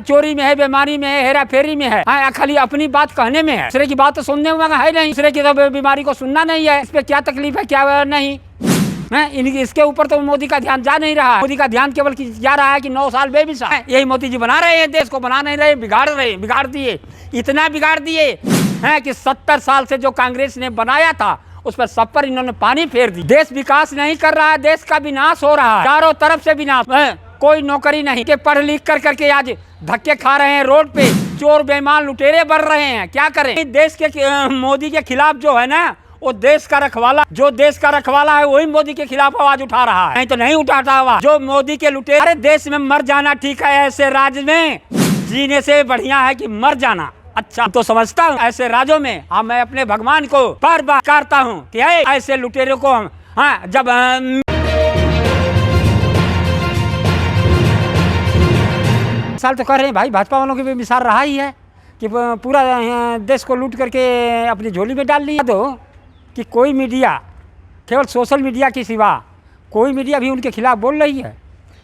चोरी में है, बेमारी में है, हेरा फेरी में है, खाली अपनी बात कहने में है, दूसरे की बात तो सुनने में है नहीं, दूसरे की तो बीमारी को सुनना नहीं है, इस पे क्या तकलीफ है क्या नहीं है। इसके ऊपर तो मोदी का ध्यान जा नहीं रहा है। मोदी का ध्यान केवल जा रहा है कि 9 साल बेमिसाल है। यही मोदी जी बना रहे हैं, देश को बना नहीं रहे, बिगाड़ रहे, बिगाड़ दिए, इतना बिगाड़ दिए हैं कि 70 साल से जो कांग्रेस ने बनाया था उस पर सब पर इन्होंने पानी फेर दी। देश विकास नहीं कर रहा है, देश का विनाश हो रहा है, चारों तरफ से विनाश है। कोई नौकरी नहीं के पढ़ लिख कर करके आज धक्के खा रहे हैं रोड पे, चोर बेईमान लुटेरे बढ़ रहे हैं, क्या करें। देश के मोदी के खिलाफ जो है ना, वो देश का रखवाला, जो देश का रखवाला है वही मोदी के खिलाफ आवाज उठा रहा है, नहीं तो नहीं उठाता आवाज जो मोदी के लुटेरे। अरे देश में मर जाना ठीक है, ऐसे राज्य में जीने से बढ़िया है कि मर जाना अच्छा। तो समझता हूँ ऐसे राज्यों में मैं अपने भगवान को बार बार करता हूँ कि ऐसे लुटेरों को हम जब साल तो कर रहे हैं भाई, भाजपा वालों की भी मिसाल रहा ही है कि पूरा देश को लूट करके अपनी झोली में डाल लिया। तो कि कोई मीडिया, केवल सोशल मीडिया के सिवा कोई मीडिया भी उनके खिलाफ बोल रही है।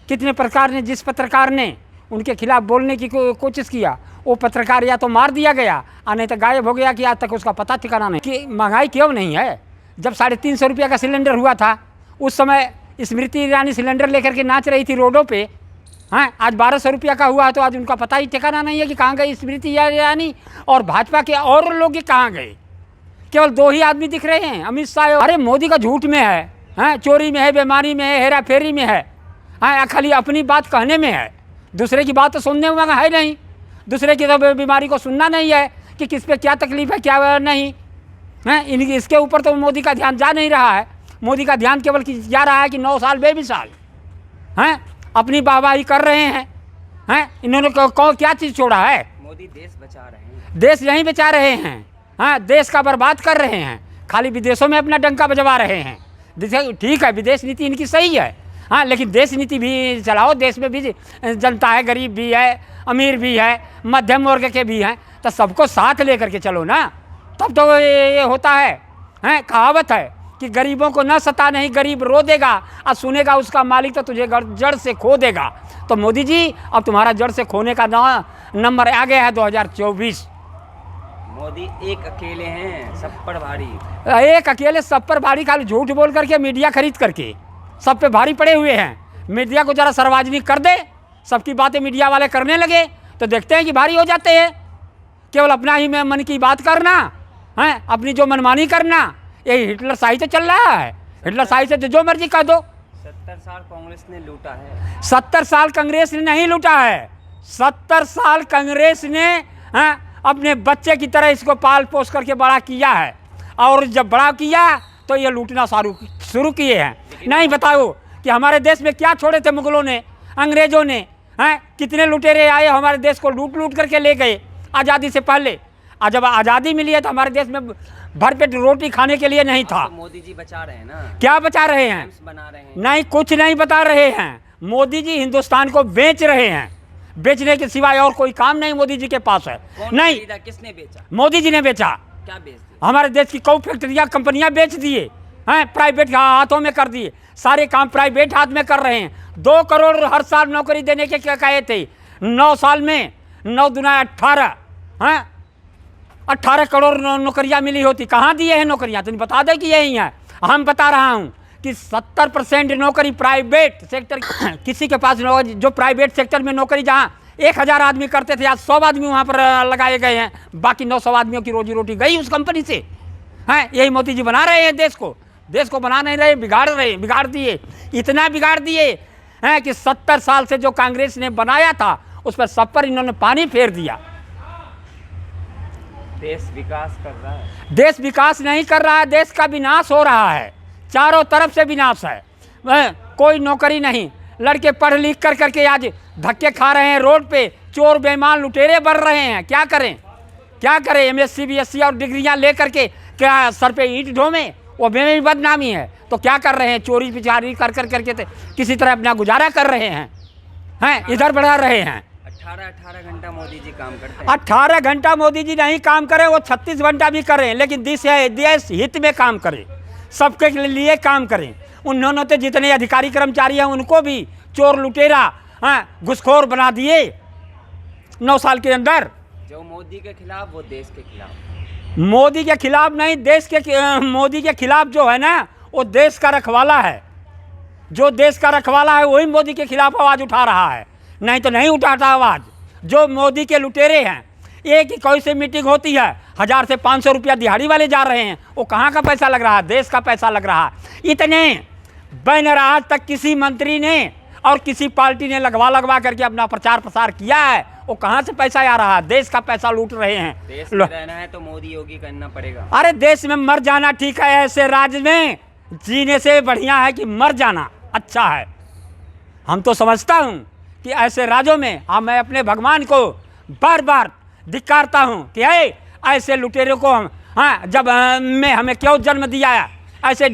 कितने पत्रकार ने, जिस पत्रकार ने उनके खिलाफ बोलने की कोशिश किया वो पत्रकार या तो मार दिया गया और नहीं तो गायब हो गया कि आज तक उसका पता ठिकाना नहीं। कि महंगाई क्यों नहीं है? जब 350 रुपये का सिलेंडर हुआ था उस समय स्मृति ईरानी सिलेंडर लेकर के नाच रही थी रोडों पे। आज 1200 रुपया का हुआ तो आज उनका पता ही ठिकाना नहीं है कि कहाँ गई स्मृति ईरानी और भाजपा के और लोग कहाँ गए। केवल 2 ही आदमी दिख रहे हैं, अमित शाह। अरे मोदी का झूठ में है, चोरी में है, बेमारी में है, हेरा फेरी में है, खाली अपनी बात कहने में है, दूसरे की बात तो सुनने में है नहीं, दूसरे की तो बीमारी को सुनना नहीं है कि किस पे क्या तकलीफ है क्या नहीं है। इसके ऊपर तो मोदी का ध्यान जा नहीं रहा है। मोदी का ध्यान केवल जा रहा है कि 9 साल बेमिसाल हैं, अपनी वाहवाही कर रहे हैं। इन्होंने क्या चीज़ छोड़ा है? मोदी देश बचा रहे हैं, देश यहीं बचा रहे हैं, देश का बर्बाद कर रहे हैं, खाली विदेशों में अपना डंका बजवा रहे हैं। ठीक है, विदेश नीति इनकी सही है, लेकिन देश नीति भी चलाओ। देश में भी जनता है, गरीब भी है, अमीर भी है, मध्यम वर्ग के भी हैं, तो सबको साथ लेकर के चलो ना, तब तो ये होता है। कहावत है कि गरीबों को न सता नहीं, गरीब रो देगा और सुनेगा उसका मालिक तो तुझे जड़ से खो देगा। तो मोदी जी अब तुम्हारा जड़ से खोने का नंबर आ गया है 2024। मोदी एक अकेले हैं, सब पर भारी, एक अकेले सब पर भारी, खाली झूठ बोल करके मीडिया खरीद करके सब पे भारी पड़े हुए हैं। मीडिया को जरा सार्वजनिक कर दे, सबकी बातें मीडिया वाले करने लगे तो देखते हैं कि भारी हो जाते हैं। केवल अपना ही में मन की बात करना है, अपनी जो मनमानी करना, यही हिटलर शाही से चल रहा है। हिटलर शाही से जो मर्जी कर दो। 70 साल कांग्रेस ने लूटा है। 70 साल कांग्रेस ने नहीं लूटा है, 70 साल कांग्रेस ने अपने बच्चे की तरह इसको पाल पोस करके बड़ा किया है, और जब बड़ा किया तो ये लूटना शुरू किए हैं। नहीं बताओ कि हमारे देश में क्या छोड़े थे मुगलों ने, अंग्रेजों ने, कितने लुटेरे आए हमारे देश को लूट लूट करके ले गए आज़ादी से पहले। जब आज़ादी मिली है तो हमारे देश में भरपेट रोटी खाने के लिए नहीं था। तो मोदी जी बचा रहे हैं ना। क्या बचा रहे हैं? बना रहे हैं। नहीं, कुछ नहीं बता रहे हैं। मोदी जी हिंदुस्तान को बेच रहे हैं, बेचने के सिवाय और कोई काम नहीं मोदी जी के पास है। नहीं, किसने बेचा? मोदी जी ने बेचा। क्या बेच दिया? हमारे देश की कई फैक्ट्रियाँ, कंपनियाँ बेच दिए हैं, प्राइवेट हाथों में कर दिए, सारे काम प्राइवेट हाथ में कर रहे हैं। 2 करोड़ हर साल नौकरी देने के क्या कहे थे, 9 साल में 9 दूना 18 18 करोड़ नौकरियां मिली होती। कहाँ दिए हैं नौकरियां? तो बता दें कि यही है। हम बता रहा हूँ कि 70% नौकरी प्राइवेट सेक्टर किसी के पास जो प्राइवेट सेक्टर में नौकरी जहाँ 1000 आदमी करते थे, आज 100 आदमी वहाँ पर लगाए गए हैं, बाकी 900 आदमियों की रोजी रोटी गई उस कंपनी से। यही मोदी जी बना रहे हैं देश को बना नहीं रहे, बिगाड़ रहे, बिगाड़ दिए, इतना बिगाड़ दिए हैं कि 70 साल से जो कांग्रेस ने बनाया था उस पर सब पर इन्होंने पानी फेर दिया। देश विकास कर रहा है? देश विकास नहीं कर रहा है, देश का विनाश हो रहा है, चारों तरफ से विनाश है। कोई नौकरी नहीं, लड़के पढ़ लिख कर करके आज धक्के खा रहे हैं रोड पे, चोर बेईमान लुटेरे बढ़ रहे हैं, क्या करें क्या करें। MSc BSc और डिग्रियां ले करके क्या सर पे ईंट ढोमें, वो में भी बदनामी है। तो क्या कर रहे हैं, चोरी पिचारी कर करके किसी तरह अपना गुजारा कर रहे हैं, इधर बढ़ा रहे हैं। 18 घंटा मोदी जी काम करते हैं। 18 घंटा मोदी जी नहीं काम करें, वो 36 घंटा भी करें, लेकिन देश हित में काम करें, सबके लिए काम करें। उन्होंने तो जितने अधिकारी कर्मचारी हैं उनको भी चोर लुटेरा घुसखोर बना दिए। 9 साल के अंदर। जो मोदी के खिलाफ वो देश के खिलाफ। मोदी के खिलाफ नहीं, देश के मोदी के खिलाफ जो है ना वो देश का रखवाला है। जो देश का रखवाला है वही मोदी के खिलाफ आवाज़ उठा रहा है, नहीं तो नहीं उठाता आवाज़। जो मोदी के लुटेरे हैं, एक ही कोई से मीटिंग होती है 1000 से 500 रुपया दिहाड़ी वाले जा रहे हैं, वो कहाँ का पैसा लग रहा है? देश का पैसा लग रहा है। इतने बैनर आज तक किसी मंत्री ने और किसी पार्टी ने लगवा करके अपना प्रचार प्रसार किया है, वो कहाँ से पैसा आ रहा है? देश का पैसा लूट रहे हैं। देश में रहना है तो मोदी योगी करना पड़ेगा। अरे देश में मर जाना ठीक है, ऐसे राज्य में जीने से बढ़िया है कि मर जाना अच्छा है। हम तो समझता हूँ कि ऐसे राज्यों में मैं अपने भगवान को बार बार धिक्कारता हूँ कि ऐसे लुटेरों को जब में हमें क्यों जन्म दिया है? ऐसे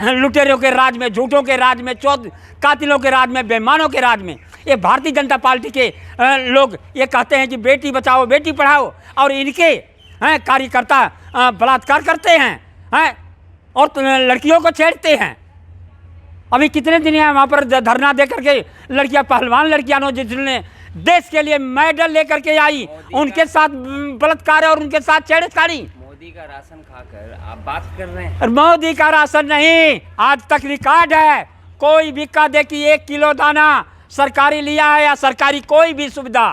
लुटेरों के राज में, झूठों के राज में, कातिलों के राज में, बेईमानों के राज में ये भारतीय जनता पार्टी के लोग ये कहते हैं कि बेटी बचाओ बेटी पढ़ाओ, और इनके कार्यकर्ता बलात्कार करते हैं और लड़कियों को छेड़ते हैं। अभी कितने दिन हैं वहाँ पर धरना दे करके लड़कियाँ, पहलवान लड़कियाँ जिसने देश के लिए मेडल लेकर के आई, उनके साथ बलात्कार और उनके साथ छेड़छाड़ी। मोदी का राशन खाकर आप बात कर रहे हैं। मोदी का राशन नहीं, आज तक रिकॉर्ड है, कोई भी कह दे कि 1 किलो दाना सरकारी लिया है या सरकारी कोई भी सुविधा।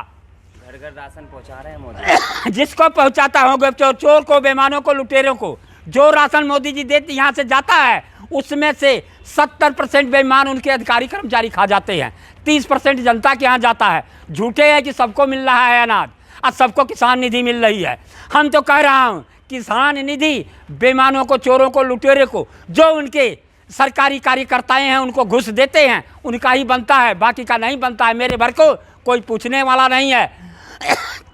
घर घर राशन पहुंचा रहे हैं मोदी। जिसको पहुंचाता होगा, चोर को, बेईमानों को, लुटेरों को, जो राशन मोदी जी देते यहाँ से जाता है उसमें से 70% बेईमान उनके अधिकारी कर्मचारी खा जाते हैं, 30% जनता के यहाँ जाता है। झूठे है कि सबको मिल रहा है अनाज और सबको किसान निधि मिल रही है। हम तो कह रहा हूँ किसान निधि बेईमानों को, चोरों को, लुटेरे को, जो उनके सरकारी कार्यकर्ताएं हैं उनको घुस देते हैं, उनका ही बनता है, बाकी का नहीं बनता है। मेरे भर को कोई पूछने वाला नहीं है।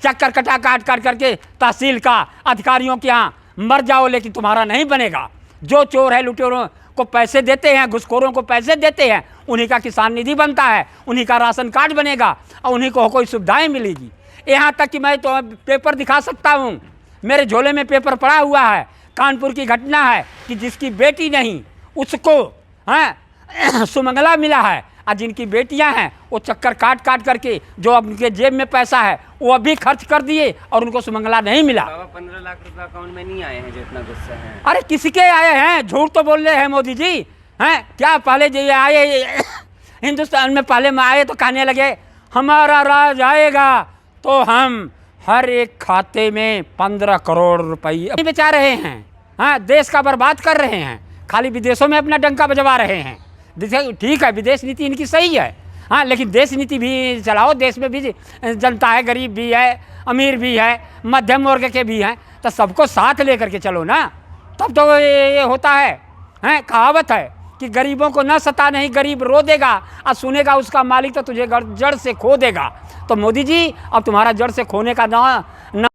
चक्कर कटा काट कर करके तहसील का अधिकारियों के यहाँ मर जाओ, लेकिन तुम्हारा नहीं बनेगा। जो चोर है, लुटेरों को पैसे देते हैं, घुसखोरों को पैसे देते हैं, उन्हीं का किसान निधि बनता है, उन्हीं का राशन कार्ड बनेगा और उन्हीं को कोई सुविधाएं मिलेगी। यहाँ तक कि मैं तो पेपर दिखा सकता हूँ, मेरे झोले में पेपर पड़ा हुआ है। कानपुर की घटना है कि जिसकी बेटी नहीं उसको सुमंगला मिला है, और जिनकी बेटियां हैं वो चक्कर काट काट करके जो उनके जेब में पैसा है वो अभी खर्च कर दिए और उनको सुमंगला नहीं मिला। बाबा 15 लाख रुपए अकाउंट में नहीं आए हैं जो इतना गुस्सा है। अरे किसके आए हैं? झूठ तो बोल रहे हैं मोदी जी हैं। क्या पहले जो आए हिंदुस्तान में पहले में आए तो कहने लगे हमारा राज आएगा तो हम हर एक खाते में 15 करोड़ रुपये बेचा रहे हैं। हाँ, देश का बर्बाद कर रहे हैं, खाली विदेशों में अपना डंका बजवा रहे हैं। ठीक है, विदेश नीति इनकी सही है, हाँ, लेकिन देश नीति भी चलाओ। देश में भी जनता है, गरीब भी है, अमीर भी है, मध्यम वर्ग के भी हैं, तो सबको साथ लेकर के चलो ना, तब तो ये होता है। कहावत है कि गरीबों को न सता नहीं, गरीब रो देगा और सुनेगा उसका मालिक तो तुझे जड़ से खो देगा। तो मोदी जी अब तुम्हारा जड़ से खोने का ना